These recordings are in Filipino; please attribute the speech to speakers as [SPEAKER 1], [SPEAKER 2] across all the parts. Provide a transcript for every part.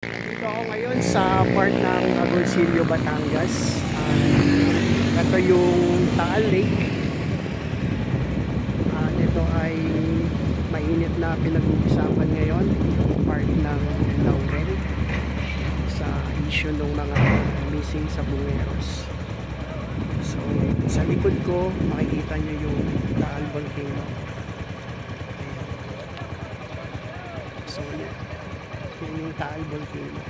[SPEAKER 1] Dito ako ngayon sa part ng Agoncillo, Batangas. Ito yung Taal Lake. Ito ay mainit na pinag-uusapan ngayon. Yung part ng Laurel sa issue ng mga missing sa Bungeros. So, sa likod ko, makikita nyo yung Taal Volcano. So, yan yung Taal Volcano.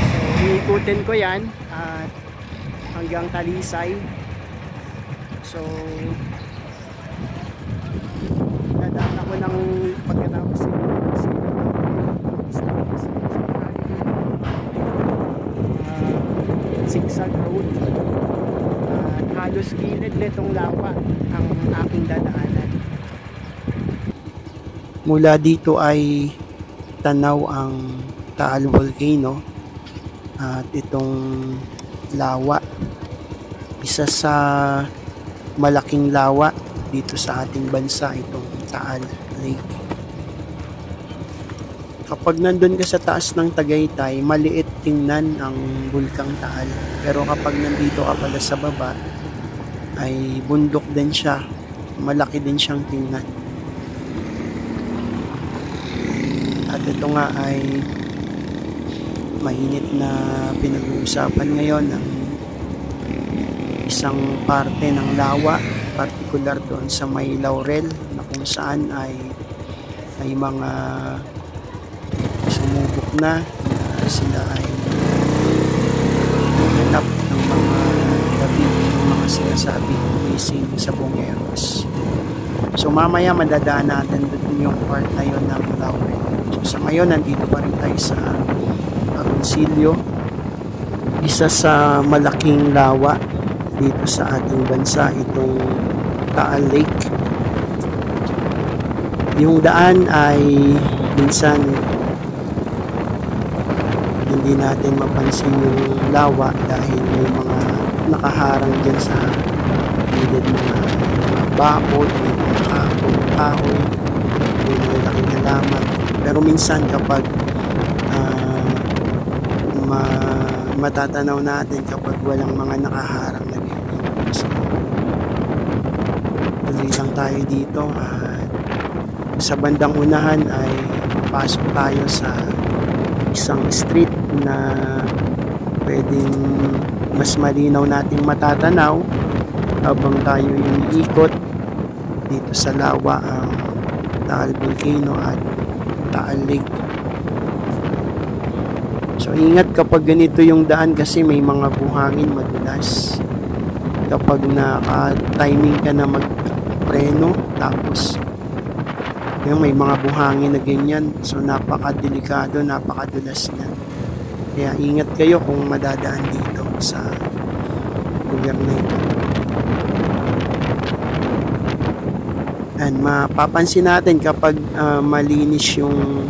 [SPEAKER 1] So, iikutin ko yan at hanggang Talisay. So, dadaan ako ng pagkatapos zigzag road. Halos gilid nitong lawa ang aking dadaanan. Mula dito ay tanaw ang Taal Volcano at itong lawa, isa sa malaking lawa dito sa ating bansa, itong Taal Lake. Kapag nandun ka sa taas ng Tagaytay, maliit tingnan ang Bulkang Taal, pero kapag nandito ka pala sa baba ay bundok din siya, malaki din siyang tingnan. At ito nga ay mainit na pinag-uusapan ngayon ng isang parte ng lawa, partikular doon sa may Laurel, na kung saan ay may mga sumubok na sila ay naghanap ng mga labi, ng mga sinasabing missing sa Bungeros. So mamaya madadaan natin doon yung part na yun ng Laurel. So sa ngayon nandito pa rin tayo sa Agoncillo, isa sa malaking lawa dito sa ating bansa, itong Taal Lake. Yung daan ay minsan hindi natin mapansin yung lawa dahil may mga nakaharang dyan sa gilid, mga bakod, may mga kahoy, may malalaking halaman. Pero minsan kapag matatanaw natin kapag walang mga nakaharang na ganyan. So, tuloy lang tayo dito at sa bandang unahan ay pasok tayo sa isang street na pwedeng mas malinaw nating matatanaw habang tayo iniikot dito sa lawa ang Taal Volcano at Taal Lake. So ingat kapag ganito yung daan kasi may mga buhangin madulas. Kapag naka-timing ka na mag-preno tapos may mga buhangin na ganyan, so napakadelikado, napakadulas niyan. Kaya ingat kayo kung madadaan dito sa lugar na ito. And mapapansin natin kapag malinis yung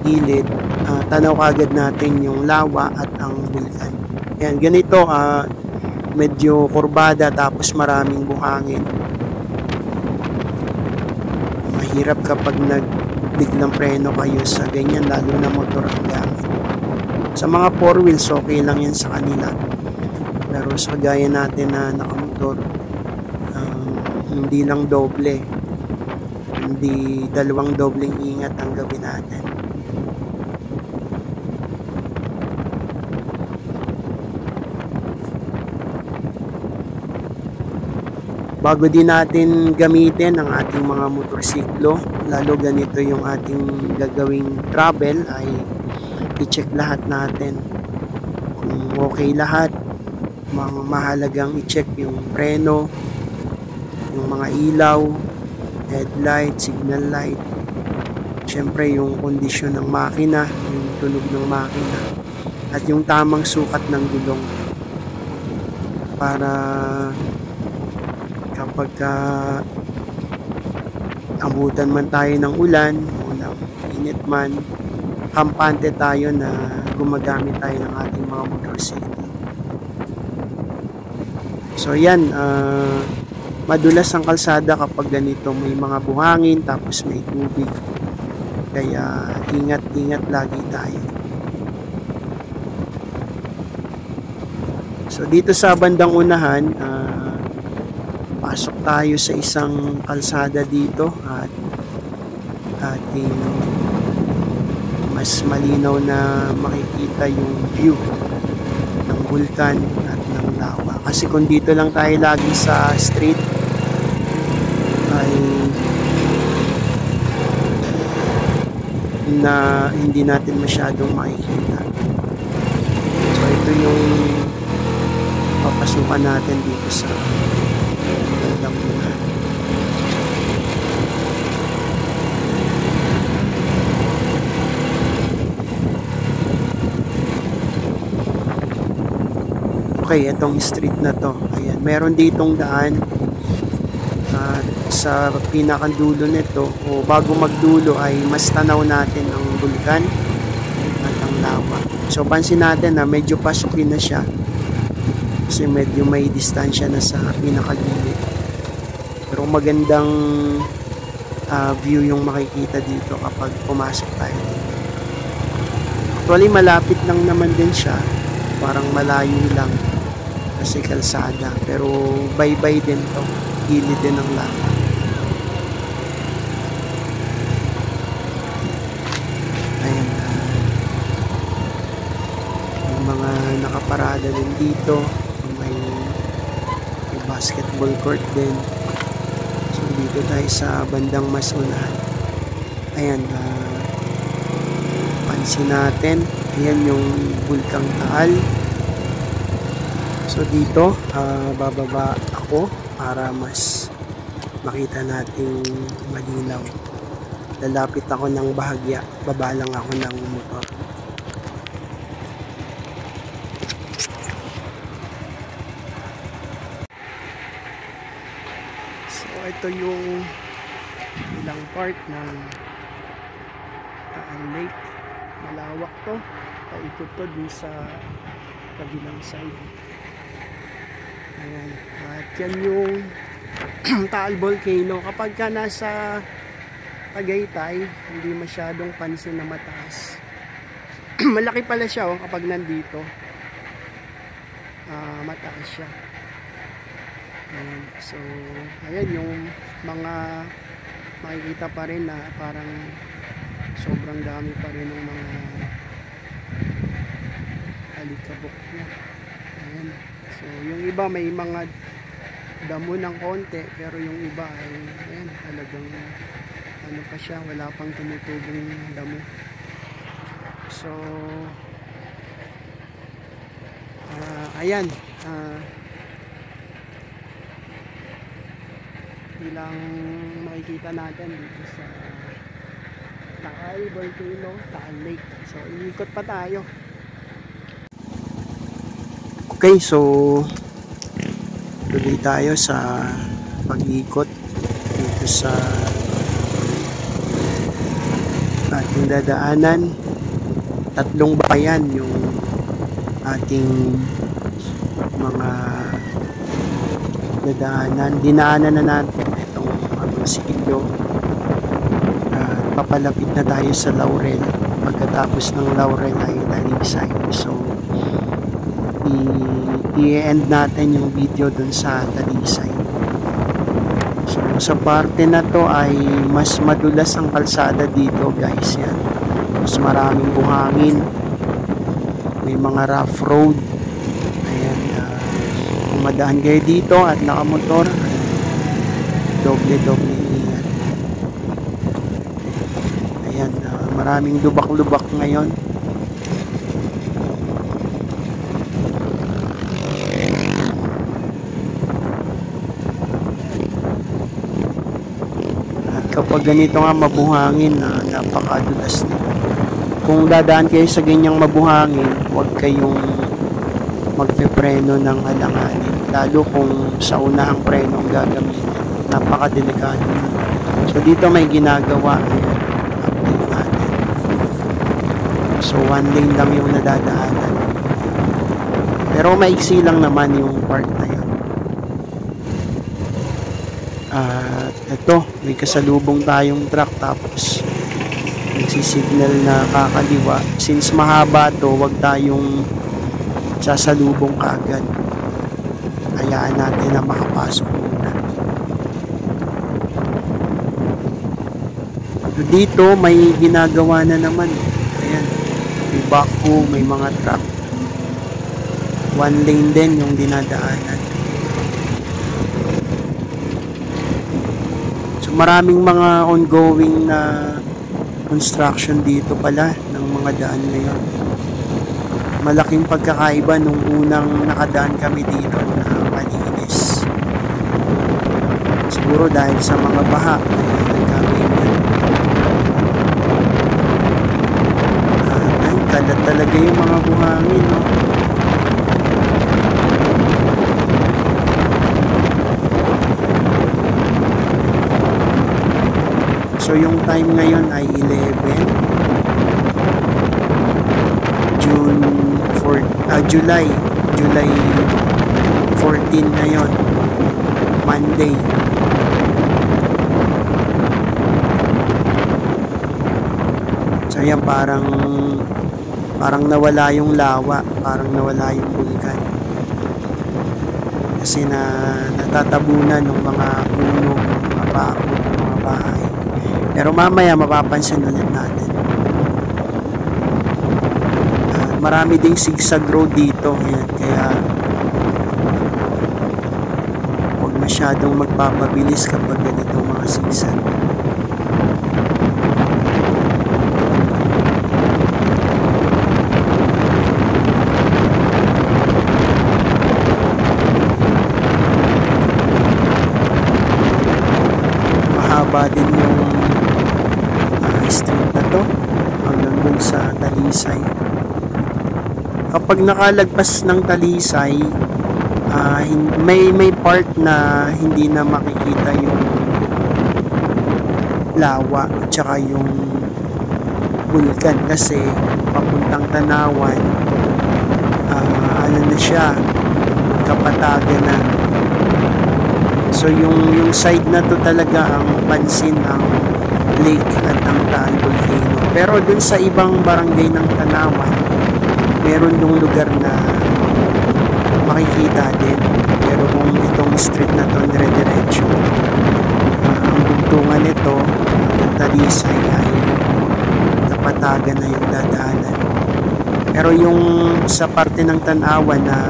[SPEAKER 1] gilid, tanaw kagad natin yung lawa at ang bulkan. Ayan, ganito, medyo kurbada tapos maraming buhangin. Mahirap kapag nagbiglang preno kayo sa ganyan, lalo na motor ang gamit. Sa mga 4 wheels, okay lang yan sa kanila. Pero sa gaya natin na nakamotor, hindi lang doble, hindi dalawang dobleng ingat ang gawin natin. Bago din natin gamitin ang ating mga motorsiklo, lalo ganito yung ating gagawing travel, ay i-check lahat natin kung okay lahat. Mga mahalagang i-check yung preno, yung mga ilaw, headlight, signal light, syempre yung kondisyon ng makina, yung tunog ng makina, at yung tamang sukat ng gulong para kapag abutan man tayo ng ulan o ng init man, kampante tayo na gumagamit tayo ng ating mga motorsiklo. So yan, madulas ang kalsada kapag ganito, may mga buhangin tapos may tubig. Kaya ingat-ingat lagi tayo. So dito sa bandang unahan, pasok tayo sa isang kalsada dito at ating mas malinaw na makikita yung view ng bulkan at ng lawa. Kasi kung dito lang tayo lagi sa street ay na hindi natin masyadong makikita. So ito yung papasukan natin dito sa bandang unahan. Okay, itong street na to. Ayan, meron ditong daan sa pinakadulo nito o bago magdulo ay mas tanaw natin ang bulkan at ang lawa. So pansin natin na medyo pasukin na siya kasi medyo may distansya na sa pinakagilid. Pero magandang view yung makikita dito kapag pumasok tayo dito. Actually malapit lang naman din siya, parang malayo lang kasi kalsada, pero bye-bye din to, gilid din ng lawa. Ayan, may mga nakaparada din dito, may basketball court din. So dito tayo sa bandang mas unahan. Ayan, pansin natin, ayan yung Bulkang Taal. So dito, bababa ako para mas makita natin malinaw. Lalapit ako ng bahagya, baba lang ako ng motor. So ito yung ilang part ng Taal Lake. Malawak to, paikot to dun sa kabilang side. Ayan. At yan yung Taal Volcano. Kapag ka nasa Tagaytay, hindi masyadong pansin na mataas. Malaki pala siya kapag nandito. Mataas siya. Ayan. So, ayan yung mga makikita pa rin na parang sobrang dami pa rin ng mga alikabok niya. Ayan. So, yung iba may mga damo ng konti, pero yung iba ay ayan, talagang ano pa siya, wala pang tumutubong damo. So, ayan, ilang makikita natin dito sa Taal Volcano, Taal Lake. So, iikot pa tayo. Okay, so tuloy tayo sa pag-iikot dito sa ating dadaanan. Tatlong bayan yung ating mga dadaanan. Dinaanan na natin itong Agoncillo. Papalapit na tayo sa Laurel. Pagkatapos ng Laurel ay Talisay. So i-end natin yung video dun sa Talisay. So sa parte na to ay mas madulas ang kalsada dito, guys. Yan, mas maraming buhangin, may mga rough road. Ayan, kung madaan kayo dito at nakamotor, doble ingat. Ayan, maraming lubak-lubak ngayon. Kapag ganito nga mabuhangin, napakadulas nito. Kung dadaan kayo sa ganyang mabuhangin, huwag kayong magpe-preno ng alanganin, lalo kung sa unahang preno ang gagamitin. Napakadelikado na. So dito may ginagawa, ayan, update natin. So 1 lane lang yung nadadaanan, pero maiksi lang naman yung part na yun. At eto, may kasalubong tayong truck tapos nagsisignal na kakaliwa. Since mahaba to, wag tayong sasalubong kaagad. Hayaan natin na makapasok muna. Dito may ginagawa na naman. Ayan, may backhoe, may mga truck. One lane din yung dinadaanan. So maraming mga ongoing na construction dito pala ng mga daan ngayon. Malaking pagkakaiba nung unang nakadaan kami dito na malinis. Siguro dahil sa mga baha kaya nagkaganyan. Ay, kalat talaga yung mga buhangin, no? So yung time ngayon ay 11 July 14 ngayon, Monday. So yan, parang nawala yung lawa, parang nawala yung bulkan. Kasi natatabunan ng mga puno, mga bako, ng mga bahay. Pero mamaya mapapansin ulit natin. Marami ding zigzag road dito. Ayan, kaya huwag masyadong magpapabilis kapag ganitong mga zigzag. Mahaba din yung street na to hanggang dun sa Talisay. Kapag nakalagpas ng Talisay, may part na hindi na makikita yung lawa at saka yung bulkan kasi papuntang Tanawan, ano na siya, kapatagan na. So yung side na to talaga ang pansin ng lake at ang Taal Volcano. Pero dun sa ibang barangay ng Tanawan, meron yung lugar na makikita din. Pero kung itong street na to dire-diretso, ang bugtungan nito ng Talisay ay kapatagan na yung dadaanan. Pero yung sa parte ng Tanawan na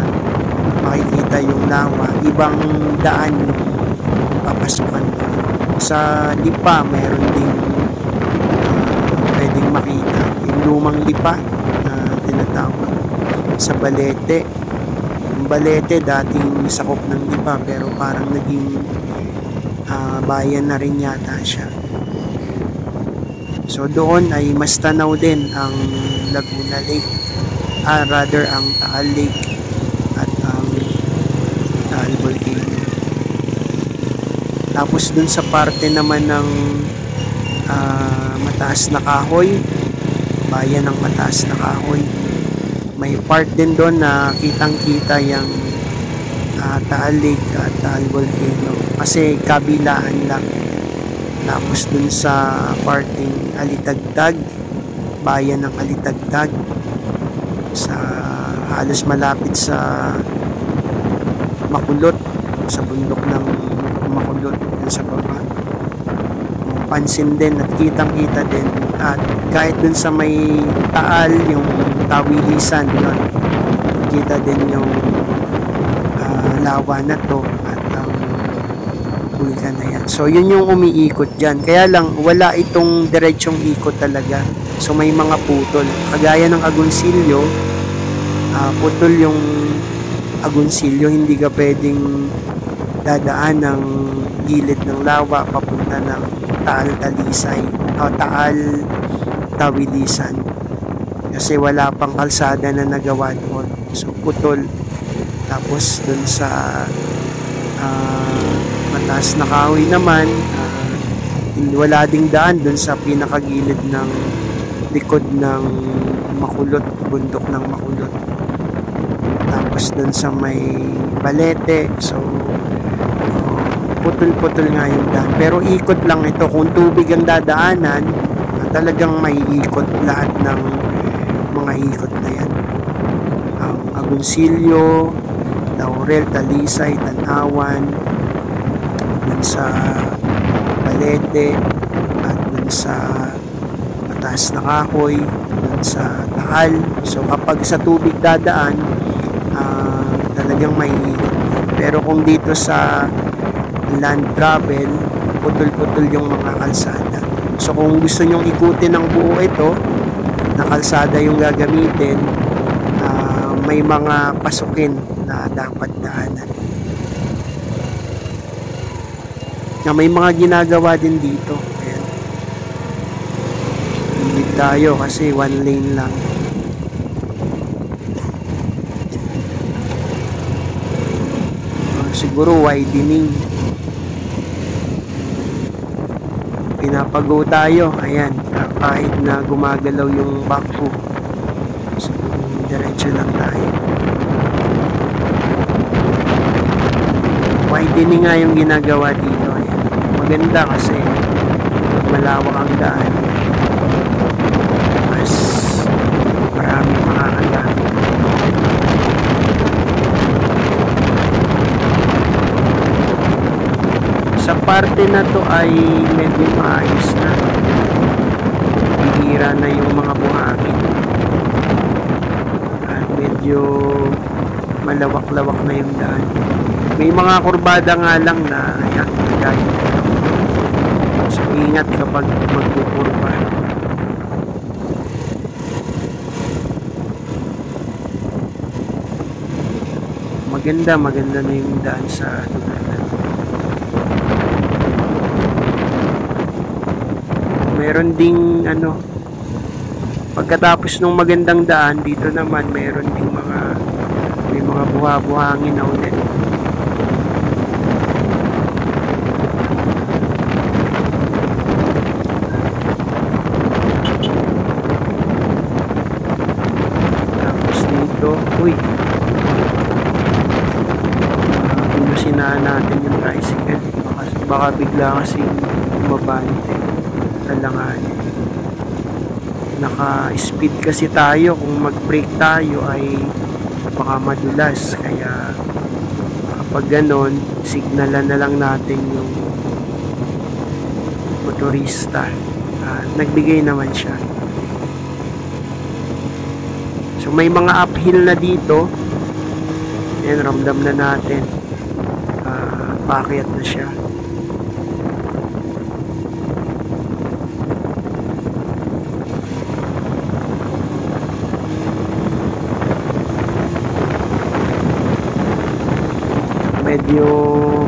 [SPEAKER 1] makikita yung lawa, ibang daan yung papasukan doon. Sa Lipa meron ding pwedeng makita yung lumang Lipa na tinatawag. Sa Balete, yung Balete dating sakop ng Lipa pero parang naging bayan na rin yata siya. So doon ay mas tanaw din ang Laguna Lake, rather ang Taal Lake at ang Taal Volcano. Tapos dun sa parte naman ng Mataas na Kahoy, bayan ng Mataas na Kahoy, may part din doon na kitang-kita yung Taal Lake at Taal Volcano kasi kabilaan lang. Tapos dun sa parting Alitagtag, bayan ng Alitagtag, sa halos malapit sa Makulot, sa bundok ng Makulot dun sa baba, pansin din at kitang-kita din. At kahit dun sa may Taal, yung Tawilisan yun, kita din yung lawa na to at ang bulkan na yan. So yun yung umiikot dyan, kaya lang wala itong diretsong ikot talaga. So may mga putol, kagaya ng Agoncillo, putol yung Agoncillo, hindi ka pwedeng dadaan ng gilid ng lawa papunta ng Taal Talisay o Taal Tawilisan kasi wala pang kalsada na nagawa doon. So putol. Tapos dun sa Mataas na Kahoy naman, wala ding daan dun sa pinakagilid ng likod ng Makulot, bundok ng Makulot. Tapos dun sa may Balete, so putol-putol nga yung daan. Pero ikot lang ito. Kung tubig ang dadaanan, talagang may ikot lahat ng mga ikot na yan. Ang Agoncillo, Laurel, Talisay, Tanawan, dun sa Balete, at dun sa Mataas na Kahoy, dun sa Taal. So kapag sa tubig dadaan, talagang may ikot. Pero kung dito sa land travel, putol-putol yung mga kalsada. So kung gusto nyong ikutin ng buo ito, na kalsada yung gagamitin, may mga pasukin na dapat daanan. Na may mga ginagawa din dito. Ayan. Hindi tayo kasi one lane lang. Siguro widening. Pinapago tayo. Ayan. Kahit na gumagalaw yung backhoe. So, diretso lang tayo. Widening nga yung ginagawa dito. Ayan. Maganda kasi malawak ang daan. Mas maraming makakagamit. Sa parte na to ay medyo maayos na. Bihira na yung mga buhangin. At medyo malawak-lawak na yung daan. May mga kurbada nga lang na ayan, gaya nito. So ingat kapag magkukurba. Maganda na yung daan sa lugar na to. Meron ding pagkatapos ng magandang daan, dito naman meron ding may mga buha-buhangin na ulit. Tapos dito, pinusinaan natin yung tricycle. Baka bigla kasing umabante. Alanganin. Naka-speed kasi tayo. Kung mag-brake tayo ay baka madulas. Kaya kapag ganon, signalan na lang natin yung motorista. Nagbigay naman siya. So may mga uphill na dito. Yan, ramdam na natin. Paakyat na siya. Medyo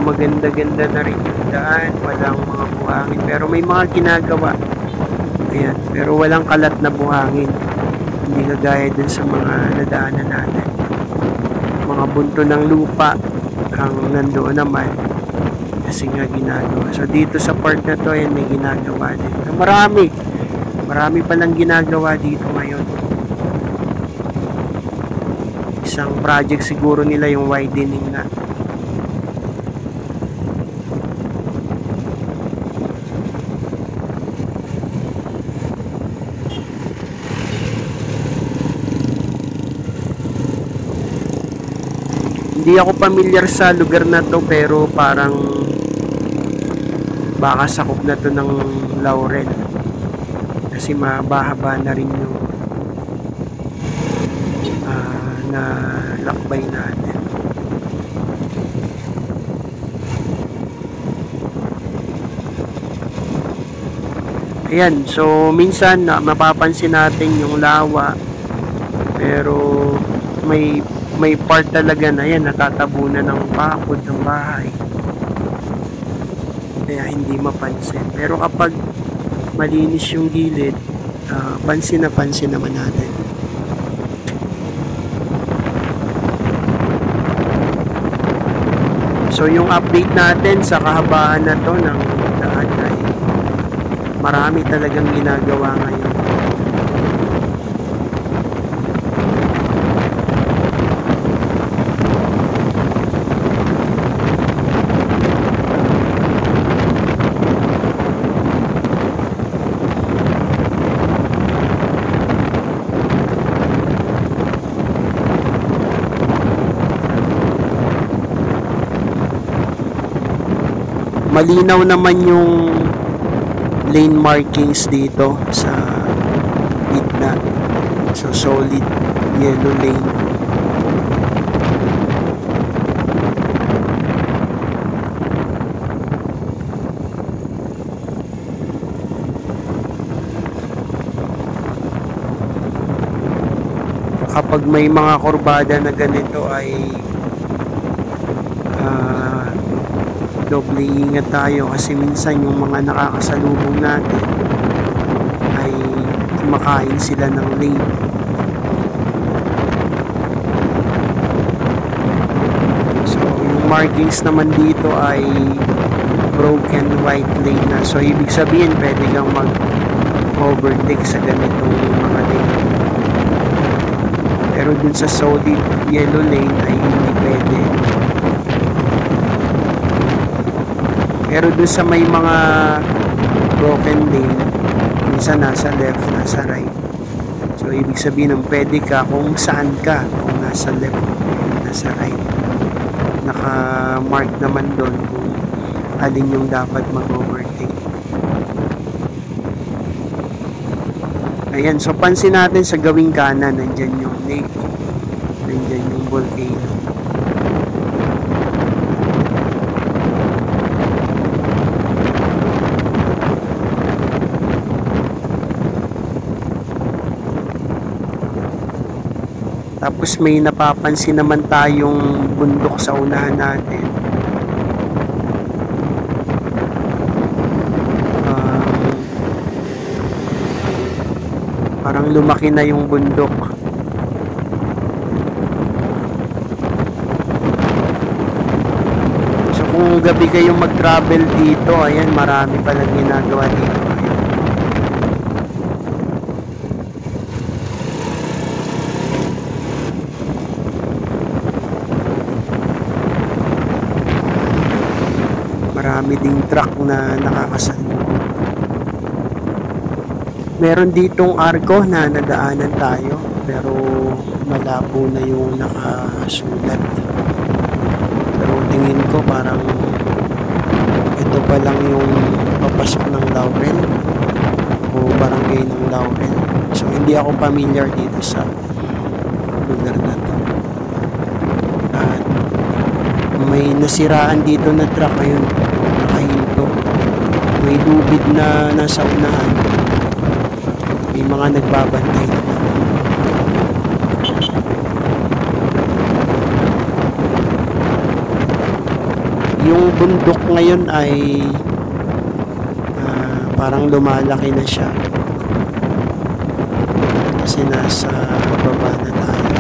[SPEAKER 1] maganda-ganda na rin yung daan, walang mga buhangin, pero may mga ginagawa. Ayan, pero walang kalat na buhangin. Hindi kagaya dun sa mga nadaanan natin. Mga bunto ng lupa ang nandoon naman kasi nga ginagawa. So dito sa part na to, ayan, may ginagawa din. So, marami palang ginagawa dito ngayon. Isang project siguro nila yung widening na. Hindi ako pamilyar sa lugar na to, pero parang baka sakop na to ng Laurel kasi mahaba na rin yung na lakbay natin. Ayan, so minsan mapapansin natin yung lawa, pero may part talaga na yan natatabunan ng bakod ng bahay, kaya hindi mapansin. Pero kapag malinis yung gilid, pansin naman natin. So yung update natin sa kahabaan na to ng daan ay marami talagang ginagawa ngayon. Malinaw naman yung lane markings dito sa gitna. So solid yellow lane. Kapag may mga kurbada na ganito ay doble ingat tayo kasi minsan yung mga nakakasalubong natin ay kumakain sila ng lane. So yung markings naman dito ay broken white lane na, so ibig sabihin pwede kang mag overtake sa ganitong mga lane, pero dun sa solid yellow lane ay hindi pwede. Pero doon sa may mga broken lane, minsan nasa left, nasa right. So ibig sabihin ng pwede ka kung saan ka, kung nasa left, nasa right. Naka-mark naman doon kung alin yung dapat mag-overtake. Ayan, so pansin natin sa gawing kanan, nandyan yung lake, nandyan yung volcano. Tapos may napapansin naman tayong bundok sa unahan natin. Parang lumaki na yung bundok. So kung gabi kayong mag-travel dito, ayan, marami palang ginagawa dito. Marami ding truck na nakakasalubong. Meron ditong arko na nadaanan tayo, pero malabo na yung nakasulat. Pero tingin ko parang ito pa lang yung papasok ng Laurel o barangay ng Laurel. So hindi ako familiar dito sa lugar na to. At may nasiraan dito na truck, ayun, nakahinto. May lubid na nasa unahan. May mga nagbabantay naman. Yung bundok ngayon ay parang lumalaki na siya. Kasi nasa baba na tayo.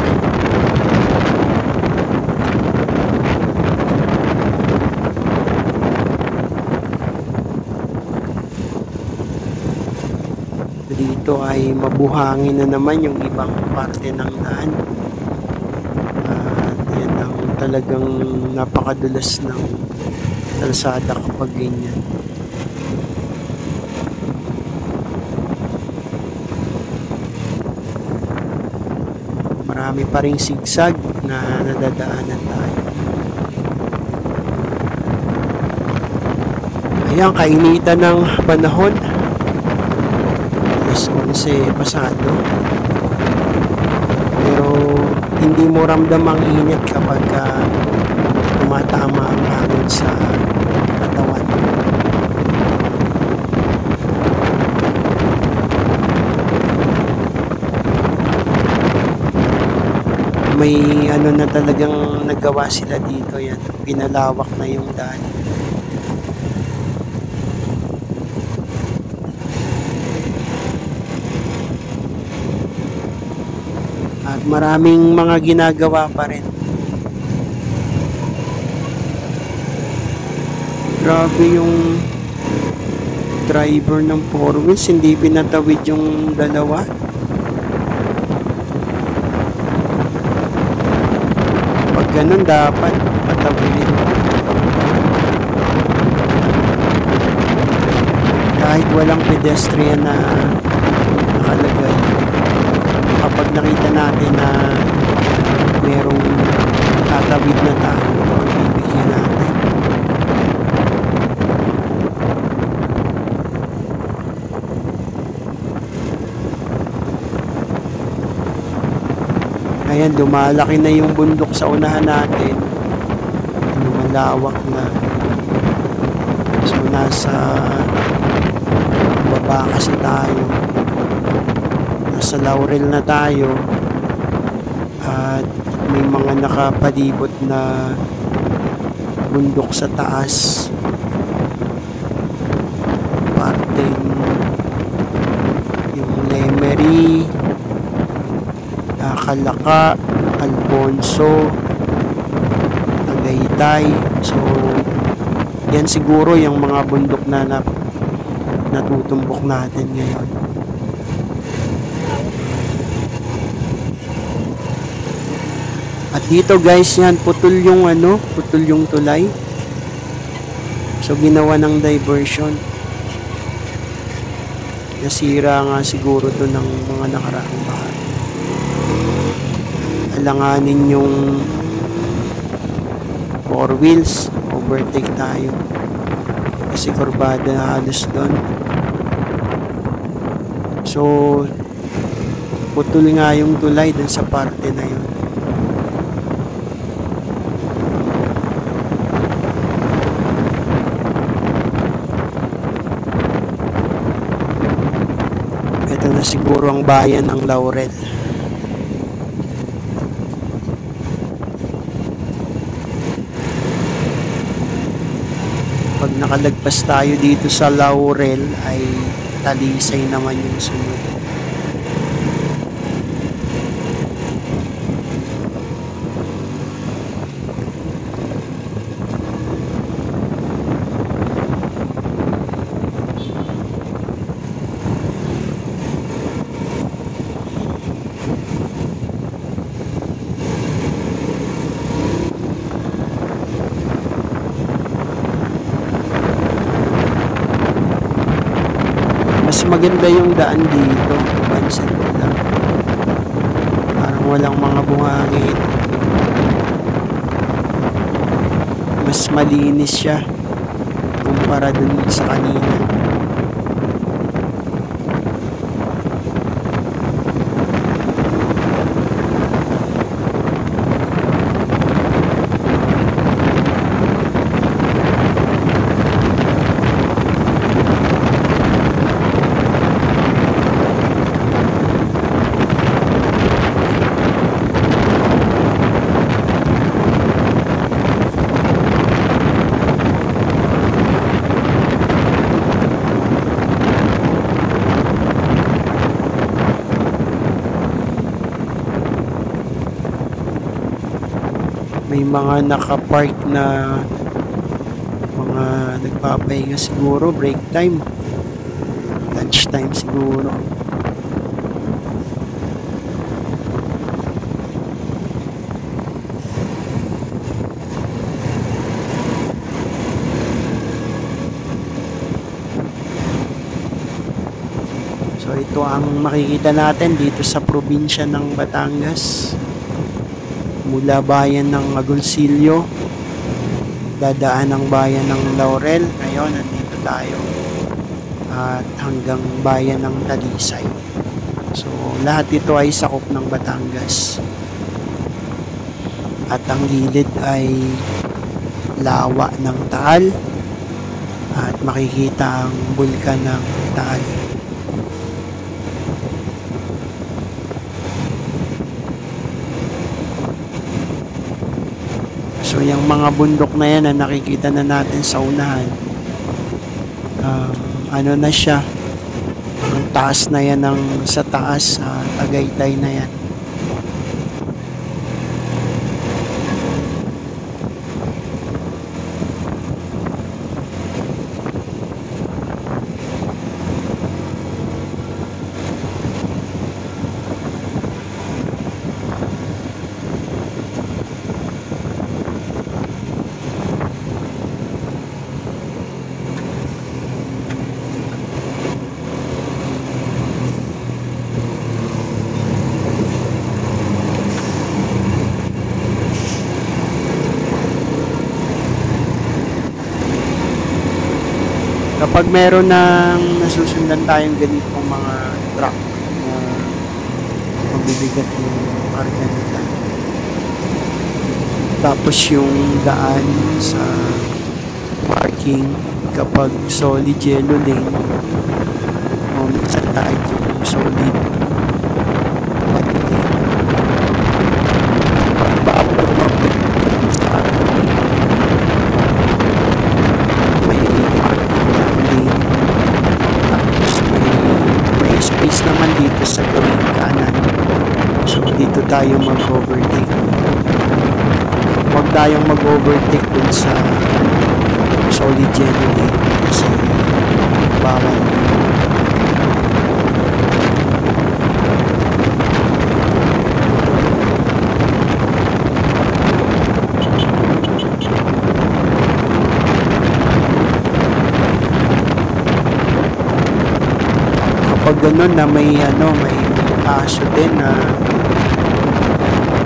[SPEAKER 1] Dito ay mabuhangin na naman yung ibang parte ng daan. At yan ang talagang napakadulas ng kalsada kapag ganyan. Marami pa ring sigsag na nadadaanan tayo. Ayan, kainitan ng panahon. 11 pasado, pero hindi mo ramdam ang init kapag tumatama ang hangin sa katawan. May ano na talagang nagawa sila dito, yan, pinalawak na yung daan. At maraming mga ginagawa pa rin. Grabe yung driver ng 4-wheels, hindi pinatawid yung dalawa. Pag ganun dapat patawidin. Kahit walang pedestrian na nakalagay, kapag nakita natin na merong tatawid na tao, magbibigyan natin. Ayan, lumalaki na yung bundok sa unahan natin. Lumalawak na. So, nasa baba kasi tayo. Nasa Laurel na tayo. At may mga nakapalibot na bundok sa taas. Parteng yung Lemery, Kalaka, Alfonso, Tagaytay. So, yan siguro yung mga bundok na natutumbok natin ngayon. At dito guys, yan, putol yung tulay. So, ginawa ng diversion. Nasira nga siguro to ng mga nakaraang bahay. Alanganin yung 4 wheels, overtake tayo kasi kurbada na halos doon. So, putol nga yung tulay dun sa parte na yun. Ito na siguro ang bayan ng Laurel. Pag nakalagpas tayo dito sa Laurel ay Talisay naman yung sunod. Mas maganda yung daan dito. Pansin ko lang. Parang walang mga buhangin. Mas malinis siya kumpara dun sa kanina. May mga nakapark na mga nagpapahinga siguro, break time, lunch time siguro. So ito ang makikita natin dito sa probinsya ng Batangas. Mula bayan ng Agoncillo, dadaan ang bayan ng Laurel. Ngayon, nandito tayo. At hanggang bayan ng Talisay. So, lahat ito ay sakop ng Batangas. At ang gilid ay lawa ng Taal. At makikita ang bulkan ng Taal. So, yung mga bundok na yan na nakikita na natin sa unahan, ano na siya, ang taas na yan ng sa taas, Tagaytay na yan. Kapag meron ng nasusundan tayong ganitong mga truck na mabibigat yung karga nila. Tapos yung daan sa parking kapag solid yellow lane o minsan kahit yung solid white lane. Bago lumapit sa may parking na lane, tapos may space naman dito sa gawing kanan. So dito tayo mag-overtake. Huwag tayong mag-overtake dun sa solid yellow lane kasi bawal yun. Kapag ganun na may aso din na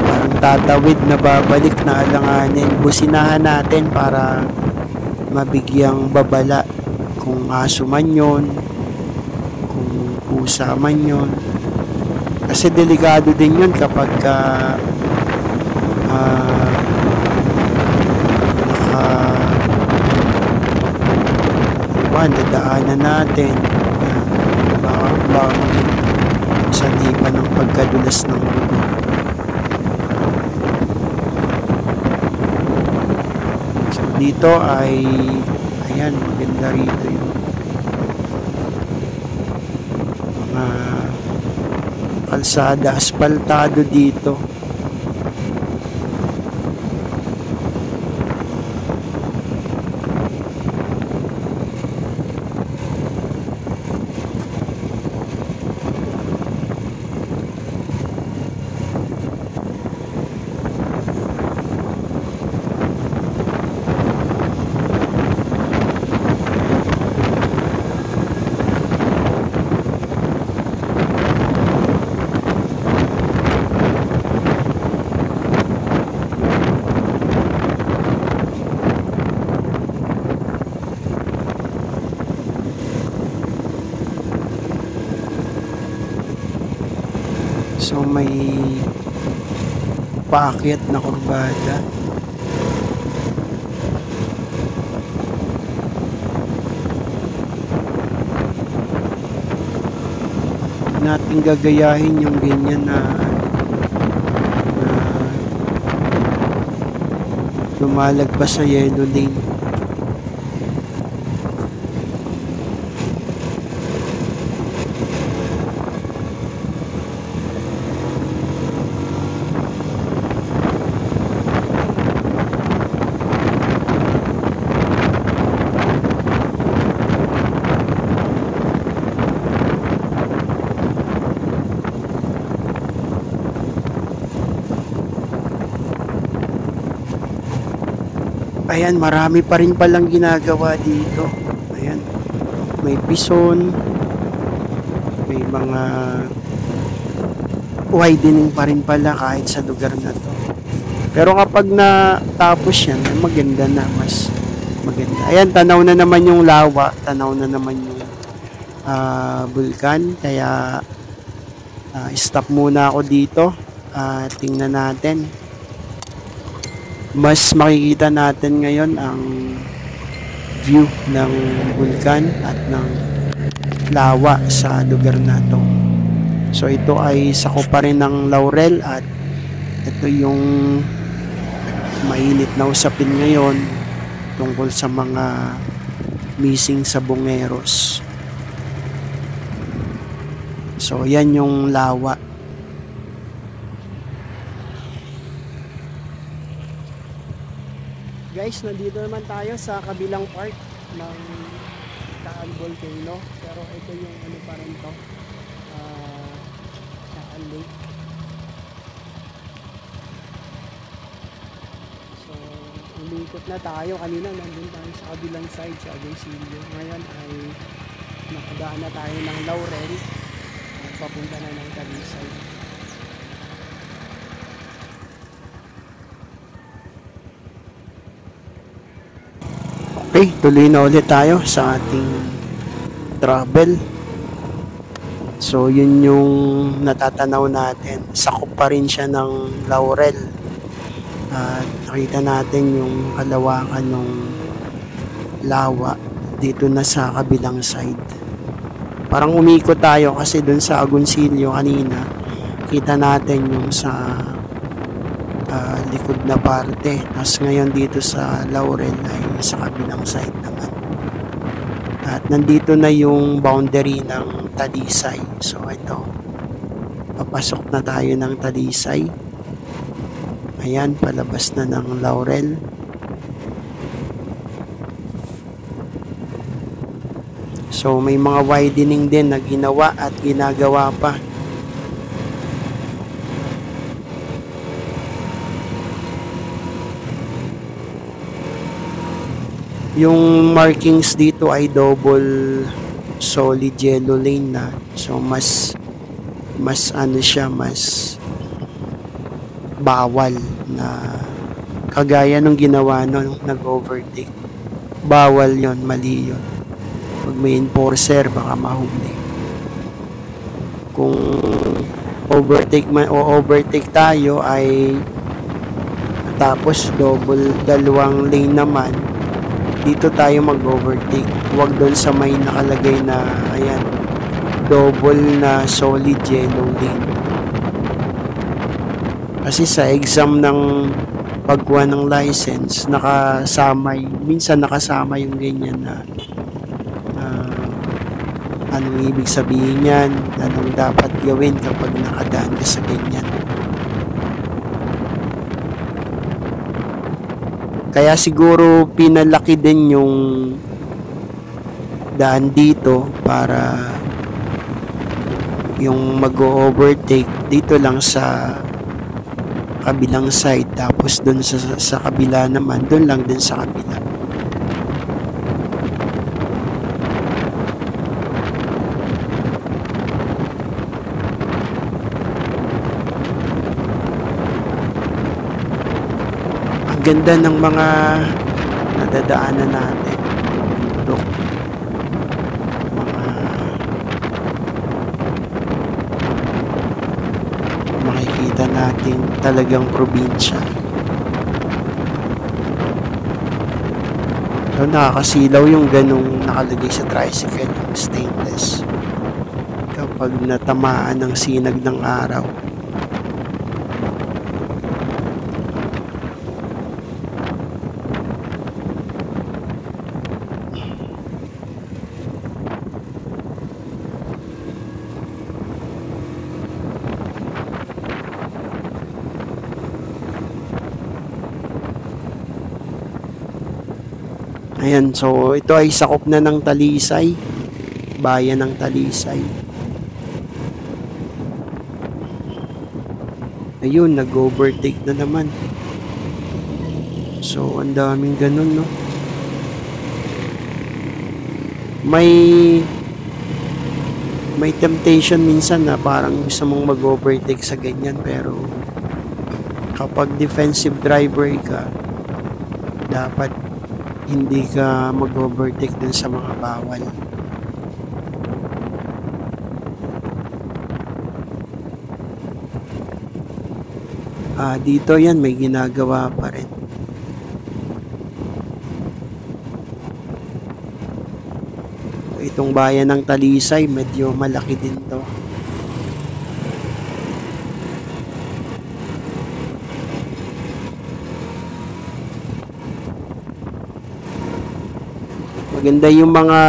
[SPEAKER 1] parang tatawid na babalik na alanganin, businahan natin para mabigyang babala kung aso man yun, kung pusa man yun. Kasi delikado din yun kapag nadaanan natin, baka maging sanhipan ng pagkadulas ng motor. So dito ay ayan, maganda rito yung mga kalsada, asfaltado dito. So may paakyat na kurbada. Huwag natin gagayahin yung ganyan na lumalagpas sa yellow lane. Ayan, marami pa rin palang ginagawa dito. Ayan, may pison, may mga widening pa rin pala kahit sa lugar na to. Pero kapag natapos yan, maganda na, mas maganda. Ayan, tanaw na naman yung lawa, tanaw na naman yung bulkan. Kaya stop muna ako dito. Tingnan natin. Mas makikita natin ngayon ang view ng bulkan at ng lawa sa lugar na to. So ito ay sako pa rin ng Laurel at ito yung mainit na usapin ngayon tungkol sa mga missing sa Bungeros. So yan yung lawa. Guys, nandito naman tayo sa kabilang part ng Taal Volcano. Pero ito yung ano pa rin to, Taal Lake. So, umikot na tayo. Kanina nandun tayo sa kabilang side sa Agoncillo. Ngayon ay nakadaan na tayo ng Laurel. Papunta na ng Talisay. Okay, tuloy na ulit tayo sa ating travel. So yun yung natatanaw natin. Sakop pa rin siya ng Laurel. At nakita natin yung kalawakan ng lawa dito na sa kabilang side. Parang umikot tayo kasi dun sa Agoncillo kanina, kita natin yung sa likod na parte. Tapos ngayon dito sa Laurel ay sa kabilang side naman. At nandito na yung boundary ng Talisay. So ito, papasok na tayo ng Talisay. Ayan, palabas na ng Laurel. So may mga widening din na ginawa at ginagawa pa. Yung markings dito ay double solid yellow lane na. So mas ano siya, mas bawal na kagaya nung ginawa nung nag-overtake. Bawal yon, mali yon. Pag may enforcer baka mahuli. Kung overtake tayo ay tapos dalawang lane naman, dito tayo mag-overtake. Huwag doon sa may nakalagay na ayan, double na solid yellow lane. Kasi sa exam ng pagkuha ng license, minsan nakasama yung ganyan na anong ibig sabihin yan, anong dapat gawin kapag nakadaan ka sa ganyan. Kaya siguro pinalaki din yung daan dito para yung mag-overtake dito lang sa kabilang side, tapos dun sa kabila naman, dun lang din sa kabila. Ang ganda ng mga nadadaanan natin, bundok, makikita natin talagang probinsya. So nakakasilaw yung ganong nakalagay sa tricycle, yung stainless, kapag natamaan ng sinag ng araw. Ayan, so ito ay sakop na ng Talisay, bayan ng Talisay. Ayun, nag-overtake na naman. So ang daming ganun, no? May temptation minsan na parang gusto mong mag-overtake sa ganyan, pero kapag defensive driver ka, dapat hindi ka mag-overtake dun sa mga bawal. Dito yan, may ginagawa pa rin. Itong bayan ng Talisay, medyo malaki din to. Maganda yung mga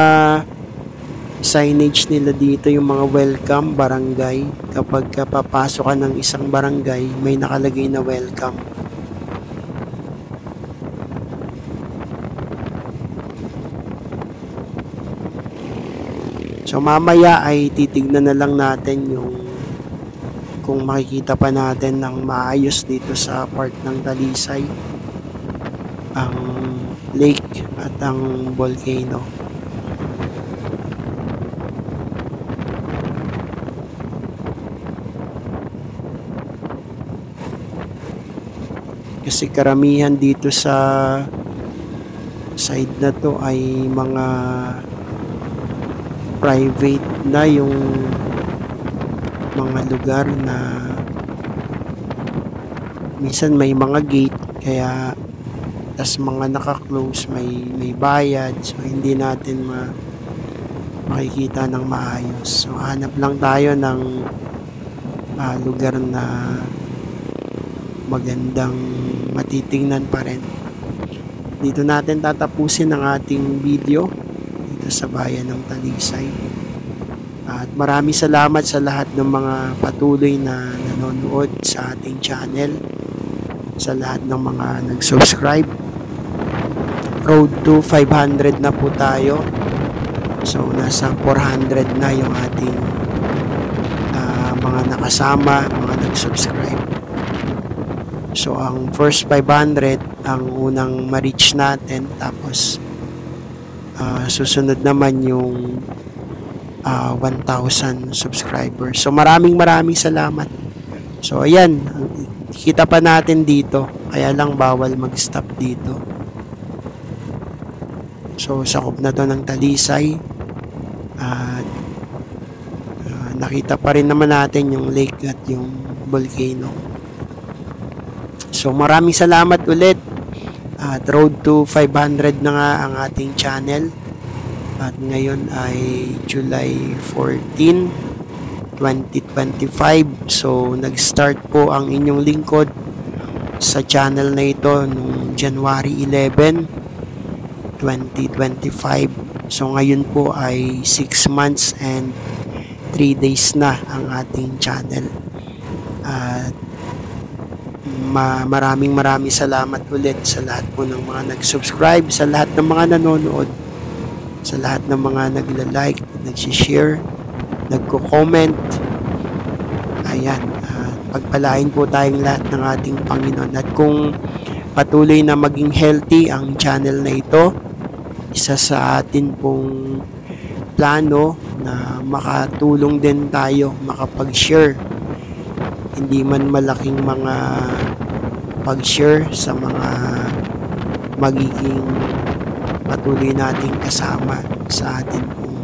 [SPEAKER 1] signage nila dito, yung mga welcome barangay. Kapag papasok ka ng isang barangay, may nakalagay na welcome. So mamaya ay titignan na lang natin yung kung makikita pa natin ng maayos dito sa part ng Talisay, ang lake at ang volcano. Kasi karamihan dito sa side na to ay mga private na yung mga lugar na minsan may mga gate, kaya tas mga naka-close, may bayad, so hindi natin makikita ng maayos. So hanap lang tayo ng lugar na magandang matitingnan pa rin. Dito natin tatapusin ang ating video dito sa bayan ng Talisay. At maraming salamat sa lahat ng mga patuloy na nanonood sa ating channel, sa lahat ng mga nag-subscribe. Road to 500 na po tayo. So nasa 400 na yung ating mga nakasama, mga nag-subscribe. So ang first 500 ang unang ma-reach natin, tapos susunod naman yung 1,000 subscribers. So maraming salamat. So ayan, kita pa natin dito, kaya lang bawal mag-stop dito. So sakop na to ng Talisay, at nakita pa rin naman natin yung lake at yung volcano. So maraming salamat ulit. At road to 500 na nga ang ating channel. At ngayon ay July 14, 2025. So nag-start po ang inyong lingkod sa channel na ito noong January 11, 2025. So ngayon po ay 6 months and 3 days na ang ating channel. At maraming salamat ulit sa lahat po ng mga nag-subscribe, sa lahat ng mga nanonood, sa lahat ng mga nagla-like, nag-share, nagko-comment. Ayan, pagpalain po tayong lahat ng ating Panginoon. At kung patuloy na maging healthy ang channel na ito, isa sa atin pong plano na makatulong din tayo, makapag-share, hindi man malaking mga pag-share sa mga magiging patuloy nating kasama sa atin pong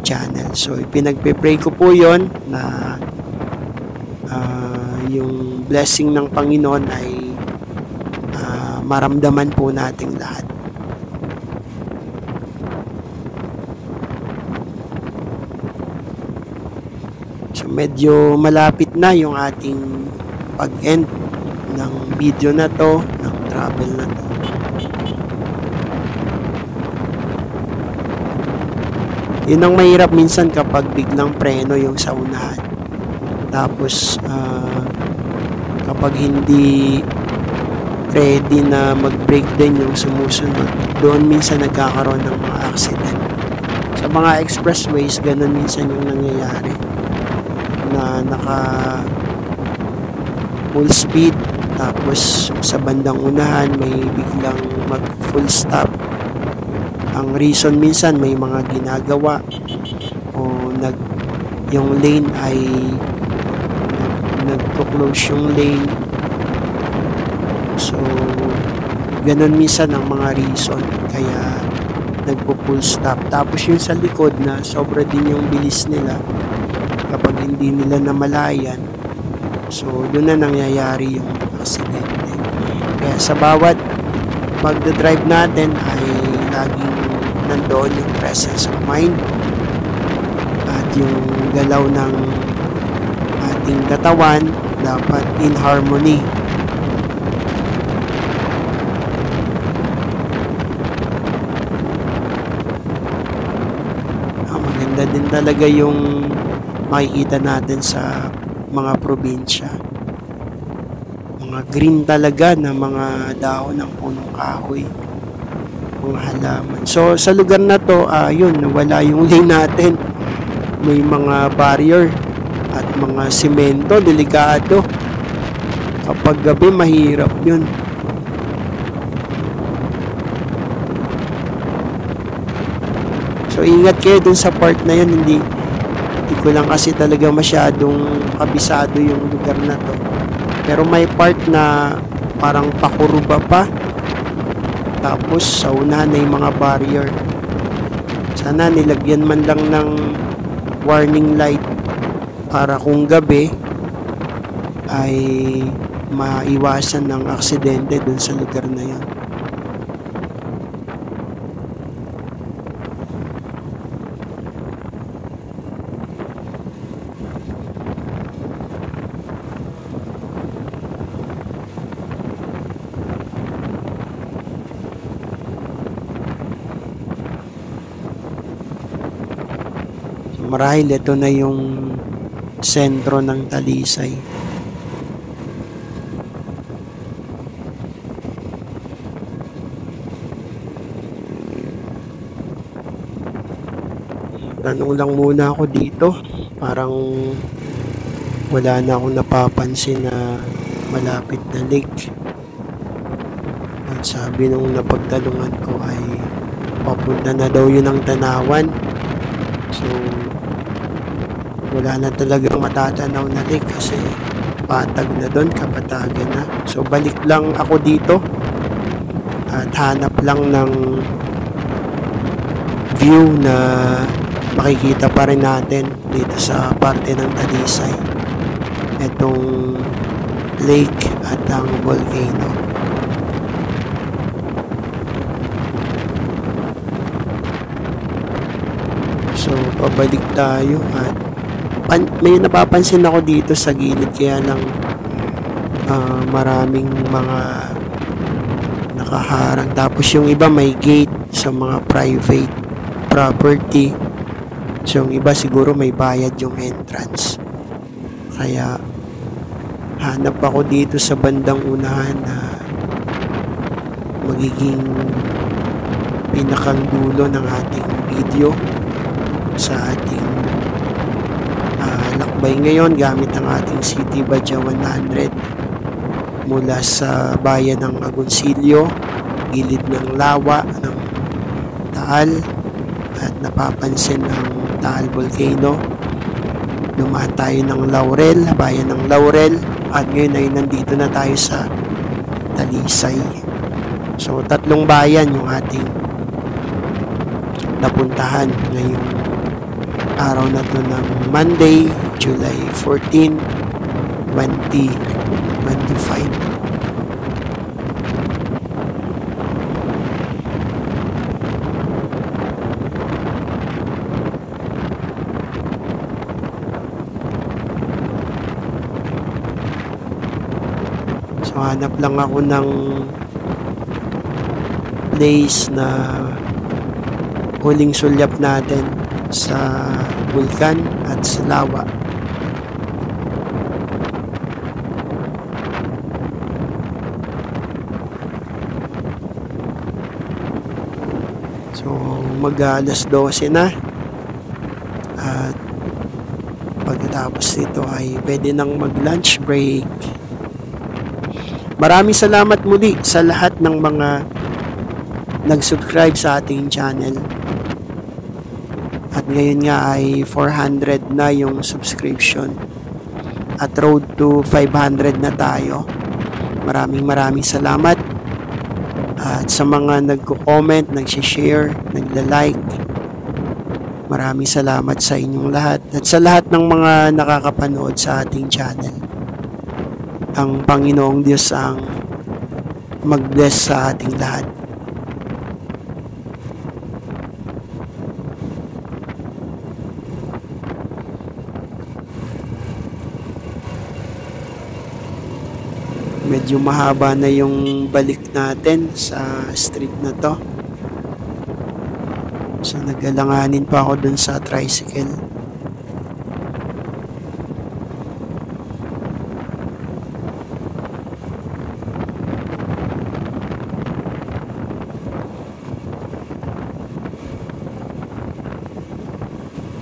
[SPEAKER 1] channel. So ipinagpe-pray ko po yon na yung blessing ng Panginoon ay maramdaman po nating lahat. Medyo malapit na yung ating pag-end ng video na to, ng travel na to. Yun ang mahirap minsan kapag biglang preno yung sa unahan. Tapos kapag hindi ready na mag-brake din yung sumusunod, doon minsan nagkakaroon ng mga accident. Sa mga expressways, ganun minsan yung nangyayari, na naka full speed, tapos sa bandang unahan may biglang mag full stop. Ang reason minsan may mga ginagawa o yung lane ay nagko-close yung lane. So ganun minsan ang mga reason kaya nagpo-full stop. Tapos yung sa likod na sobra din yung bilis nila, kapag hindi nila namalayan, so doon na nangyayari yung aksidente. Kaya sa bawat magdadrive natin ay laging nandoon yung presence of mind at yung galaw ng ating katawan dapat in harmony. Maganda din talaga yung makikita natin sa mga probinsya. Mga green talaga na mga dahon ng punong kahoy, mga halaman. So sa lugar na to, yun, nawala yung lane natin. May mga barrier at mga simento, delikado. Kapag gabi, mahirap yun. So ingat kayo dun sa part na yun, hindi ko lang kasi talaga masyadong kabisado yung lugar na to. Pero may part na parang pakuruba pa, tapos sa unahan na yung mga barrier. Sana nilagyan man lang ng warning light para kung gabi ay maiwasan ng aksidente dun sa lugar na yun. Marahil ito na yung sentro ng Talisay. Tanong lang muna ako dito. Parang wala na akong napapansin na malapit na lake. At sabi nung napagtanungan ko ay papunta na daw yun ng Tanawan. So wala na talagang matatanaw na lake kasi patag na doon, kapatagan na. So balik lang ako dito at hanap lang ng view na makikita pa rin natin dito sa parte ng Talisay, itong lake at ang volcano. So pabalik tayo at may napapansin ako dito sa gilid, kaya lang maraming mga nakaharang, tapos yung iba may gate sa mga private property. So yung iba siguro may bayad yung entrance, kaya hanap ako dito sa bandang unahan na magiging pinakang dulo ng ating video sa ating lakbay ngayon gamit ang ating City Badya 100 mula sa bayan ng Agoncillo, gilid ng lawa ng Taal at napapansin ang Taal Volcano. Dumaan tayo ng Laurel, bayan ng Laurel, at ngayon ay nandito na tayo sa Talisay. So 3 bayan yung ating napuntahan ngayong araw na to ng Monday, July 14, 2025. So hanap lang ako ng place na huling sulyap natin sa Bulkan at sa lawa. So mag-alas 12 na at pagkatapos nito ay pwede nang mag-lunch break. Maraming salamat muli sa lahat ng mga nag-subscribe sa ating channel. At ngayon nga ay 400 na yung subscription. At road to 500 na tayo. Maraming salamat. At sa mga nagko-comment, nagsi-share, nagla-like, maraming salamat sa inyong lahat. At sa lahat ng mga nakakapanood sa ating channel. Ang Panginoong Diyos ang mag-bless sa ating lahat. Medyo mahaba na yung balik natin sa street na to. So nag-alanganin pa ako dun sa tricycle.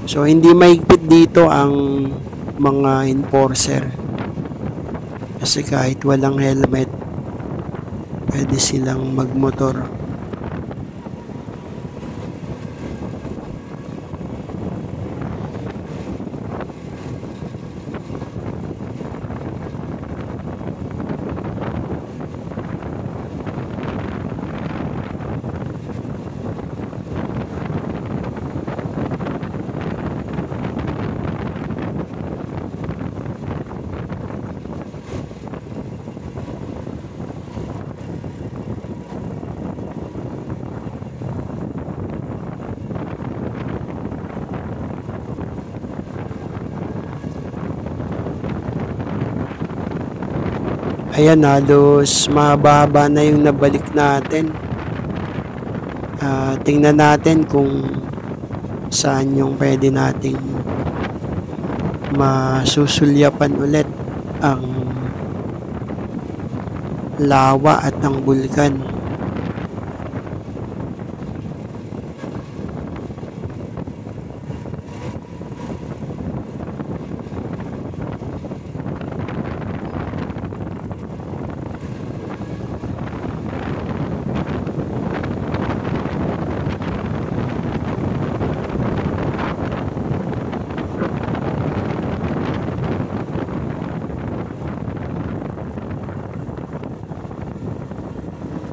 [SPEAKER 1] So hindi mahigpit dito ang mga enforcer. Kasi kahit walang helmet, pwede silang magmotor. Ayan, halos mahaba na yung nabalik natin. Tingnan natin kung saan yung pwede nating masusulyapan ulit ang lawa at ang bulkan.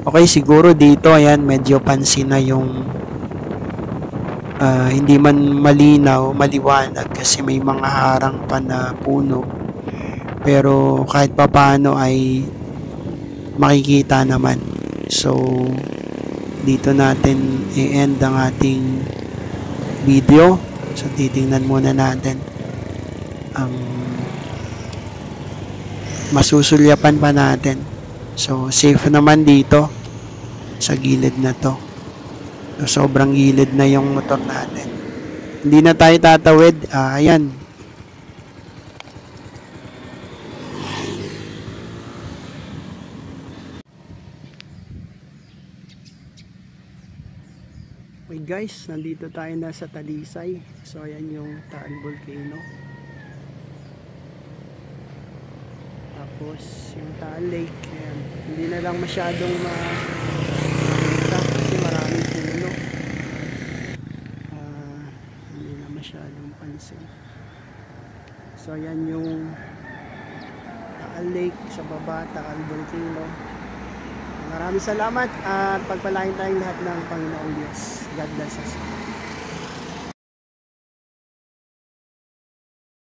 [SPEAKER 1] Okay, siguro dito, ayan, medyo pansin na yung hindi man malinaw, maliwanag kasi may mga harang pa na puno. Pero kahit papaano ay makikita naman. So, dito natin i-end ang ating video. So, titingnan muna natin ang masusulyapan pa natin. So, safe naman dito sa gilid na to. So, sobrang gilid na yung motor natin. Hindi na tayo tatawid. Ayan. Okay guys, nandito tayo na sa Talisay. So, ayan yung Taal Volcano. Tapos, yung Taal Lake. Ayan. Hindi na lang masyadong makita kasi maraming puno. Hindi na masyadong pansin. So, ayan yung Taal Lake sa baba, Taal Volcano. Maraming salamat at pagpalain tayong lahat ng Panginoong Diyos. God bless us.